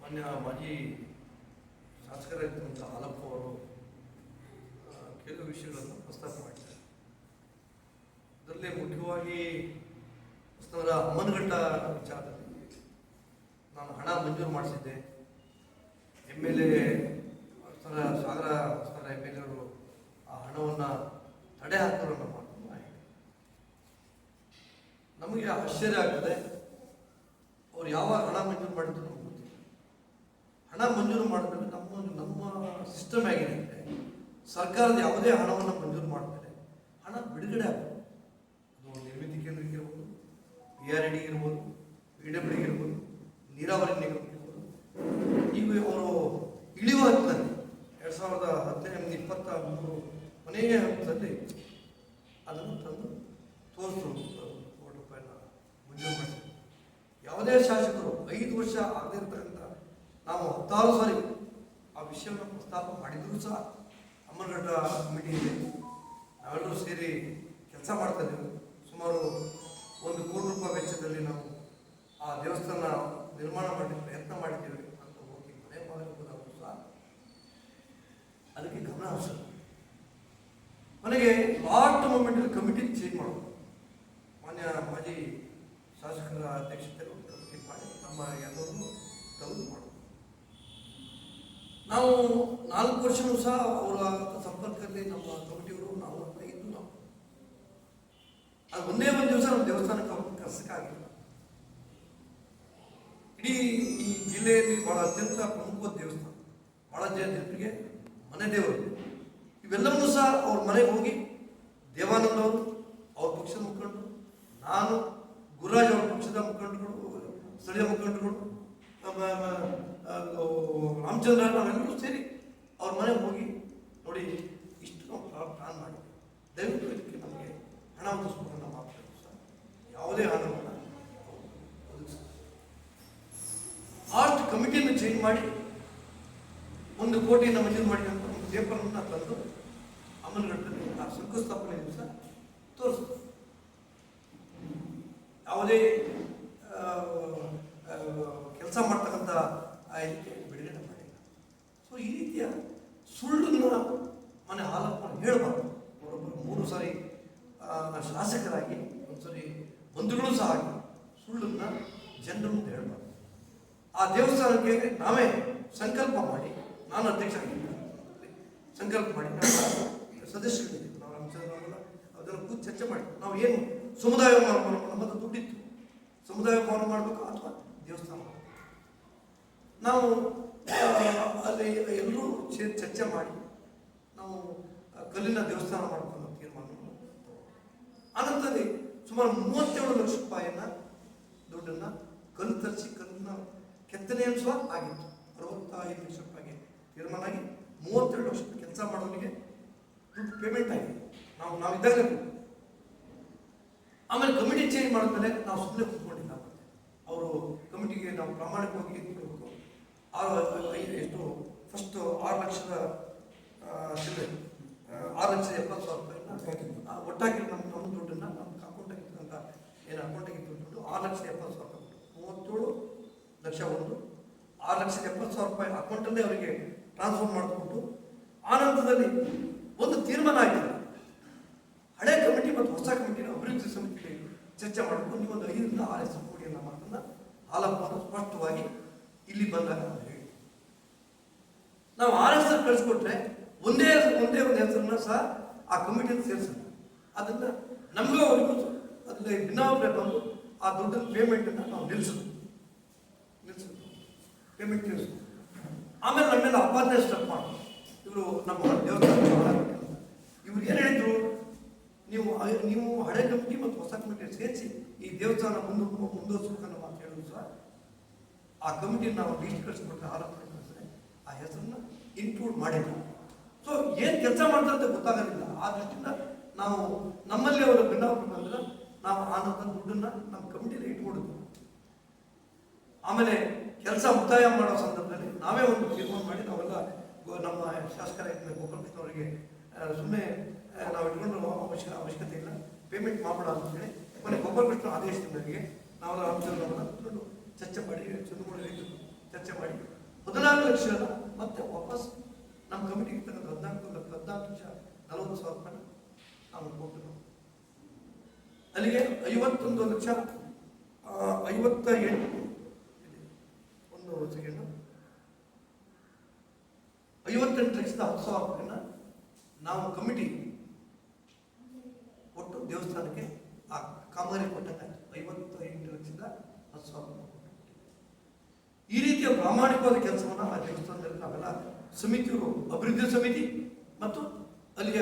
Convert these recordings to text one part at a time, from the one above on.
ಮಾನ್ಯ ಮಾಜಿ ಶಾಸಕರಾಗಿದ್ದಂಥ ಹಾಲಪ್ಪ ಅವರು ಕೆಲವು ವಿಷಯಗಳನ್ನು ಪ್ರಸ್ತಾಪ ಮಾಡಿದ್ದಾರೆ. ಅದರಲ್ಲಿ ಮುಖ್ಯವಾಗಿ ಹೊಸನಗರ ಅಮ್ಮನಘಟ್ಟ ವಿಚಾರದಲ್ಲಿ ನಾನು ಹಣ ಮಂಜೂರು ಮಾಡಿಸಿದ್ದೆ. MLA ಸಾಗರ ಹೊಸನಗರ MLA ಅವರು ಆ ಹಣವನ್ನು ತಡೆ ಹಾಕೋರನ್ನು ಮಾಡ್ಕೊಂಡು ನಮಗೆ ಆಶ್ಚರ್ಯ ಆಗ್ತದೆ. ಅವ್ರು ಯಾವಾಗ ಹಣ ಮಂಜೂರು ಮಾಡಿದ್ರು ನಮ್ಗೆ ಗೊತ್ತಿಲ್ಲ. ಹಣ ಮಂಜೂರು ಮಾಡಿದ್ರೆ ನಮ್ಮ ಸಿಸ್ಟಮ್ ಆಗಿದೆ ಅಂದರೆ ಸರ್ಕಾರದ ಯಾವುದೇ ಹಣವನ್ನು ಮಂಜೂರು ಮಾಡಿದ್ರೆ ಹಣ ಬಿಡುಗಡೆ ಆಗ್ಬೋದು. ಅದು ನಿರ್ಮಿತಿ ಕೇಂದ್ರಕ್ಕೆ ಇರ್ಬೋದು, PRD ಇರ್ಬೋದು, PWD ಇರ್ಬೋದು, ನೀರಾವರಿ ನಿಗಮಕ್ಕೆ ಇರ್ಬೋದು. ಈಗ ಅವರು ಇಳಿಯುವ ಹಂತದಲ್ಲಿ 2015-23 ಕೊನೆಯ ಹಂತದಲ್ಲಿ ಅದನ್ನು ತಂದು ತೋರಿಸಿದ್ರು. ಕೋಟಿ ರೂಪಾಯಿನ ಮಂಜೂರು ಮಾಡಿದ್ರು. ಯಾವುದೇ ಶಾಸಕರು 5 ವರ್ಷ ಆಗದಿರ್ತಕ್ಕಂಥ ನಾವು 10 ಸಾರಿ ಆ ವಿಷಯವನ್ನು ಪ್ರಸ್ತಾಪ ಮಾಡಿದರೂ ಸಹ ಅಮ್ಮನಘಟ್ಟ ಕಮಿಟಿಯಲ್ಲಿ ನಾವೆಲ್ಲರೂ ಸೇರಿ ಕೆಲಸ ಮಾಡ್ತಾ ಇದ್ದೇವೆ. ಸುಮಾರು 1 ಕೋಟಿ ರೂಪಾಯಿ ವೆಚ್ಚದಲ್ಲಿ ನಾವು ಆ ದೇವಸ್ಥಾನ ನಿರ್ಮಾಣ ಮಾಡಲಿಕ್ಕೆ ಪ್ರಯತ್ನ ಮಾಡಿದ್ದೇವೆ ಅಂತ ಹೋಗಿ ಮನೆ ಮಾಡಬಹುದಾದರೂ ಸಹ ಅದಕ್ಕೆ ಗಮನ ಹರಿಸೋದು. ನನಗೆ ಲಾಸ್ಟ್ ಮೂಮೆಂಟಲ್ಲಿ ಕಮಿಟಿ ಚೇಂಜ್ ಮಾಡೋದು. ಮಾನ್ಯ ಮಾಜಿ ಶಾಸಕರ ಅಧ್ಯಕ್ಷತೆ ಕಮಿಟಿ ಮಾಡಿ ನಮ್ಮ ಎಲ್ಲರನ್ನು ತೆಗೆದು ಮಾಡೋದು. ನಾವು 4 ವರ್ಷವೂ ಸಹ ಅವರ ಸಂಪರ್ಕದಲ್ಲಿ ನಮ್ಮ ಕಮಿಟಿಯವರು ನಾವು ಇದ್ದು ನಾವು ಅದು ಒಂದೇ ಒಂದು ದಿವಸ ನಮ್ಮ ದೇವಸ್ಥಾನಕ್ಕೆ ಕರ್ಸಕ್ಕಾಗಿಲ್ಲ. ಇಡೀ ಈ ಜಿಲ್ಲೆಯಲ್ಲಿ ಬಹಳ ಅತ್ಯಂತ ಪ್ರಮುಖ ದೇವಸ್ಥಾನ, ಬಹಳ ಜನರಿಗೆ ಮನೆ ದೇವರು. ಇವೆಲ್ಲವನ್ನೂ ಸಹ ಅವ್ರ ಮನೆಗೆ ಹೋಗಿ ದೇವಾನಂದ ಅವರು, ಅವ್ರ ಪಕ್ಷದ ಮುಖಂಡರು, ನಾನು, ಗುರುರಾಜ್ ಅವರ ಪಕ್ಷದ ಮುಖಂಡರುಗಳು, ಸ್ಥಳೀಯ ಮುಖಂಡರುಗಳು, ರಾಮಚಂದ್ರ, ನಾವೆಲ್ಲರೂ ಸೇರಿ ಅವ್ರ ಮನೆಗೆ ಹೋಗಿ ನೋಡಿ ಇಷ್ಟು ನಾವು ಪ್ಲಾನ್ ಮಾಡಿ ದಯವಿಟ್ಟು ಇದಕ್ಕೆ ನಮಗೆ ಹಣ ಒದಗಿಸ್ಕೊಂಡು ಮಾತಾಡೋದು ಸಹ ಯಾವುದೇ ಹಣವನ್ನು ಒದಗಿಸ್ತಾರೆ. ಆರ್ಟ್ ಕಮಿಟಿಯನ್ನು ಚೇಂಜ್ ಮಾಡಿ 1 ಕೋಟಿಯನ್ನು ಮಂಜೂರು ಮಾಡಿ ಅಂತ ಒಂದು ಪೇಪರನ್ನು ತಂದು ಅಮ್ಮನಘಟ್ಟದಲ್ಲಿ ಆ ಶಂಕುಸ್ಥಾಪನೆ ದಿವಸ ತೋರಿಸ್ತಾರೆ. ಯಾವುದೇ ಕೆಲಸ ಮಾಡ್ತಕ್ಕಂಥ ಇದಕ್ಕೆ ಬಿಡುಗಡೆ ಮಾಡಿಲ್ಲ. ಸೊ ಈ ರೀತಿಯ ಸುಳ್ಳನ್ನು ಮನೆ ಹಾಲಪ್ಪ ಹೇಳಬಾರ್ದು. ಅವರೊಬ್ಬರು 3 ಸಾರಿ ಶಾಸಕರಾಗಿ 1 ಸರಿ ಮಂತ್ರಿಗಳು ಸಹ ಆಗಿ ಸುಳ್ಳನ್ನು ಜನರ ಮುಂದೆ ಹೇಳಬಾರ್ದು. ಆ ದೇವಸ್ಥಾನಕ್ಕೆ ನಾವೇ ಸಂಕಲ್ಪ ಮಾಡಿ, ನಾನು ಅಧ್ಯಕ್ಷ ಆಗಿದ್ದೆ, ಸಂಕಲ್ಪ ಮಾಡಿ ನಾವು ಸದಸ್ಯರಿದ್ದೀವಿ, ನಾವು ರಾಮಚಂದ್ರ ಅದನ್ನು ಕೂತು ಚರ್ಚೆ ಮಾಡಿ ನಾವು ಏನು ಸಮುದಾಯ ನಮ್ಮದು ದುಡ್ಡಿತ್ತು, ಸಮುದಾಯ ಭವನ ಮಾಡಬೇಕು ಅಥವಾ ದೇವಸ್ಥಾನ ಮಾಡಬೇಕು. ನಾವು ಅಲ್ಲಿ ಎಲ್ಲರೂ ಚರ್ಚೆ ಮಾಡಿ ನಾವು ಕಲ್ಲಿನ ದೇವಸ್ಥಾನ ಮಾಡಬೇಕು ತೀರ್ಮಾನ. ಅನಂತರದಲ್ಲಿ ಸುಮಾರು 37 ಲಕ್ಷ ರೂಪಾಯಿಯನ್ನು ದುಡ್ಡನ್ನು ಕಲ್ಲು ತರಿಸಿ ಕಲ್ಲಿನ ಕೆತ್ತನೆಯನ್ನು ಸಹ ಆಗಿತ್ತು. 65 ಲಕ್ಷ ರೂಪಾಯಿಗೆ ತೀರ್ಮಾನ ಆಗಿ 32 ಲಕ್ಷ ರೂಪಾಯಿ ಕೆಲಸ ಮಾಡೋರಿಗೆ ದುಡ್ಡು ಪೇಮೆಂಟ್ ಆಗಿದೆ. ನಾವಿದ್ದಾಗಲೇ ಆಮೇಲೆ ಕಮಿಟಿ ಚೇಂಜ್ ಮಾಡಿದ್ಮೇಲೆ ನಾವು ಸುಮ್ಮನೆ ಕೂತ್ಕೊಂಡಿಲ್ಲ. ಅವರು ಕಮಿಟಿಗೆ ನಾವು ಪ್ರಾಮಾಣಿಕವಾಗಿ ಕೊಡಬೇಕು. ಎಷ್ಟು ಫಸ್ಟು 6 ಲಕ್ಷದ 6,70,000 ರೂಪಾಯಿನ ಒಟ್ಟಾಗಿ ನಮ್ಮ ದುಡ್ಡನ್ನು ನಮ್ಮ ಅಕೌಂಟಾಗಿರ್ತಕ್ಕಂಥ ಏನು ಅಕೌಂಟಾಗಿತ್ತು ದುಡ್ಡು 6,70,000 ರೂಪಾಯಿ 37 ಲಕ್ಷ 6,70,000 ರೂಪಾಯಿ ಅಕೌಂಟಲ್ಲೇ ಅವರಿಗೆ ಟ್ರಾನ್ಸ್ಫರ್ ಮಾಡಿಕೊಟ್ಟು ಆನಂತರದಲ್ಲಿ ಒಂದು ತೀರ್ಮಾನ ಆಗಿದೆ. ಹಳೆ ಕಮಿಟಿ ಮತ್ತು ಹೊಸ ಕಮಿಟಿನ ಅಭಿವೃದ್ಧಿ ಸಮಿತಿ ಚರ್ಚೆ ಮಾಡಿಕೊಂಡು ನೀವೊಂದು 5-6 ಲಕ್ಷ ಕೋಟಿ ಅನ್ನೋ ಮಾತನ್ನು ಹಾಲಪ್ಪನ ಸ್ಪಷ್ಟವಾಗಿ ಇಲ್ಲಿ ಬಂದಾಗ ನಾವು ಹೇಳಿ ನಾವು RSS ಕಳಿಸ್ಕೊಟ್ರೆ ಒಂದೇ ಒಂದು ಹೆಸರನ್ನ ಸಹ ಆ ಕಮಿಟಿಯನ್ನು ಸೇರಿಸೋಣ. ಅದನ್ನು ನಮಗೂ ಅವರಿಗೂ ಅದರಲ್ಲಿ ಭಿನ್ನಾಭಿಪ್ರಾಯ ಬಂದು ಆ ದುಡ್ಡನ್ನು ಪೇಮೆಂಟನ್ನು ನಾವು ನಿಲ್ಲಿಸೋದು ಪೇಮೆಂಟ್ ನಿಲ್ಲಿಸೋದು. ಆಮೇಲೆ ನಮ್ಮೆಲ್ಲ ಅಪಾದನೆ ಸ್ಟಾಪ್ ಮಾಡೋದು. ಇವರು ನಮ್ಮ ದೇವಸ್ಥಾನ ಇವ್ರು ಏನು ಹೇಳಿದ್ರು, ನೀವು ಹಳೆ ಕಮಿಟಿ ಮತ್ತು ಹೊಸ ಕಮಿಟಿ ಸೇರಿಸಿ ಈ ದೇವಸ್ಥಾನ ಮುಂದುವರಿಸಬೇಕನ್ನೋ ಮಾತು ಹೇಳಿದ್ರು ಸಹ ಆ ಕಮಿಟಿಯನ್ನು ನಾವು ಲೀಸ್ಟ್ ಕಳಿಸ್ಕೊಟ್ರೆ ಆರೋಪ ಕಳಿಸಿದ್ರೆ ಆ ಹೆಸರನ್ನ ಇನ್ಕ್ಲೂಡ್ ಮಾಡಿದ್ರು. ಸೊ ಏನು ಕೆಲಸ ಮಾಡ್ತಾರೆ ಅಂತ ಗೊತ್ತಾಗೋದಿಲ್ಲ. ಆ ದೃಷ್ಟಿಯಿಂದ ನಾವು ನಮ್ಮಲ್ಲಿ ಅವರ ಭಿನ್ನಾಭಿಪ್ರಾಯ ಬಂದ್ರೆ ನಾವು ಆ ದುಡ್ಡನ್ನು ನಮ್ಮ ಕಮಿಟಿಯಲ್ಲಿ ಇಟ್ಕೊಂಡಿದ್ವಿ. ಆಮೇಲೆ ಕೆಲಸ ಮುಕ್ತಾಯ ಮಾಡೋ ಸಂದರ್ಭದಲ್ಲಿ ನಾವೇ ಒಂದು ತೀರ್ಮಾನ ಮಾಡಿ ನಾವೆಲ್ಲ ನಮ್ಮ ಶಾಸಕರ ಗೋಪಾಲಕೃಷ್ಣವರಿಗೆ ಸುಮ್ಮನೆ ನಾವು ಇಟ್ಕೊಂಡು ಅವಶ್ಯಕತೆ ಇಲ್ಲ, ಪೇಮೆಂಟ್ ಮಾಡಬೇಡ ಅಂತೇಳಿ ಕೊನೆ ಗೋಪಾಲಕೃಷ್ಣ ಆದೇಶದ ಮೇರೆಗೆ ನಾವು ರಾಮಚಂದ್ರವನ್ನ ಚರ್ಚೆ ಮಾಡಿ ಚರ್ಚೆ ಮಾಡಿ 14 ಲಕ್ಷ ಮತ್ತೆ ವಾಪಸ್ ನಮ್ಮ ಕಮಿಟಿಗೆ ತಗೊಂಡು 14,40,40,000 ನಾವು ಕೊಟ್ಟು ಅಲ್ಲಿಗೆ 51,58,000 ಒಂದು ಸೆಕೆಂಡು 58,10,00,000 ನಾವು ಕಮಿಟಿ ಒಟ್ಟು ದೇವಸ್ಥಾನಕ್ಕೆ ಆ ಕಾಮಗಾರಿ ಕೊಟ್ಟಾಗ 58,10,00,000 ಈ ರೀತಿಯ ಪ್ರಾಮಾಣಿಕವಾದ ಕೆಲಸವನ್ನು ಆ ದೇವಸ್ಥಾನದಲ್ಲಿ ನಾವೆಲ್ಲ ಸಮಿತಿಯವರು, ಅಭಿವೃದ್ಧಿ ಸಮಿತಿ ಮತ್ತು ಅಲ್ಲಿಯ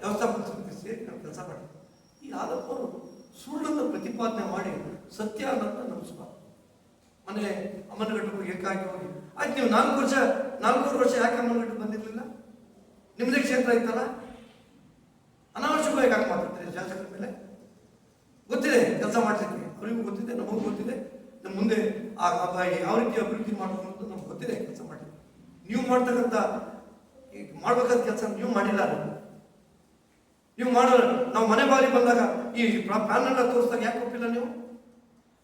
ವ್ಯವಸ್ಥಾಪಕ ಸಮಿತಿ ಸೇರಿ ನಾವು ಕೆಲಸ ಮಾಡಿದ್ವಿ. ಈ ಆದಪ್ಪರು ಸುಳ್ಳನ್ನು ಪ್ರತಿಪಾದನೆ ಮಾಡಿ ಸತ್ಯ ಅನ್ನೋದನ್ನ ನಂಬಿಸ್ಬಾರ್ದು. ಮನೆ ಅಮ್ಮನಗಟ್ಟಕ್ಕೆ ಏಕಾಗಿ ಹೋಗಿ ಆಯ್ತು, ನೀವು 4 ವರ್ಷ ಯಾಕೆ ಅಮ್ಮನಗಟ್ಟಕ್ಕೆ ಬಂದಿರಲಿಲ್ಲ? ನಿಮ್ಮದೇ ಕ್ಷೇತ್ರ ಇತ್ತಲ್ಲ, ಅನಾವಶ್ಯಕವಾಗಿ ಯಾಕೆ ಮಾತಾಡ್ತೀರಿ ಶಾಸಕರ ಮೇಲೆ? ಗೊತ್ತಿದೆ ಕೆಲಸ ಮಾಡ್ಲಿಕ್ಕೆ, ಅವರಿಗೂ ಗೊತ್ತಿದೆ, ನಮಗೂ ಗೊತ್ತಿದೆ, ನಮ್ಮ ಮುಂದೆ ಯಾವ ರೀತಿ ಅಭಿವೃದ್ಧಿ ಮಾಡ್ಕೊಂಡು ನಮ್ಗೆ ಗೊತ್ತಿದೆ ಕೆಲಸ ಮಾಡಿ. ನೀವು ಮಾಡ್ತಕ್ಕಂಥ ಮಾಡ್ಬೇಕಾದ ಕೆಲಸ ನೀವು ಮಾಡಿಲ್ಲ. ನೀವು ಮಾಡೋಣ, ನಾವು ಮನೆ ಬಾರಿ ಬಂದಾಗ ಈ ಪ್ಲಾನ್ ಎಲ್ಲ ತೋರಿಸಿದಾಗ ಯಾಕೆ ಒಪ್ಪಿಲ್ಲ? ನೀವು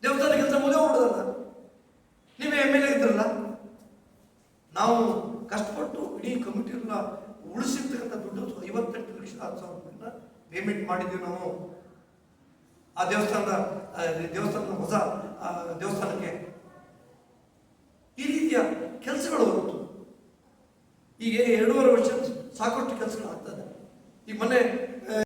ದೇವಸ್ಥಾನ ಕೆಲಸ ಮುಗಿದೇ ಹೋಗ್ಬಿಡೋದಲ್ಲ, ನೀವೇ ಎಮ್ ಎಲ್ ಎ ಇದ್ರಲ್ಲ. ನಾವು ಕಷ್ಟಪಟ್ಟು ಇಡೀ ಕಮಿಟಿಯನ್ನ ಉಳಿಸಿರ್ತಕ್ಕಂಥ ದುಡ್ಡು 58,10,00,000 ಪೇಮೆಂಟ್ ಮಾಡಿದ್ದೀವಿ ನಾವು. ಆ ದೇವಸ್ಥಾನದ ಹೊಸ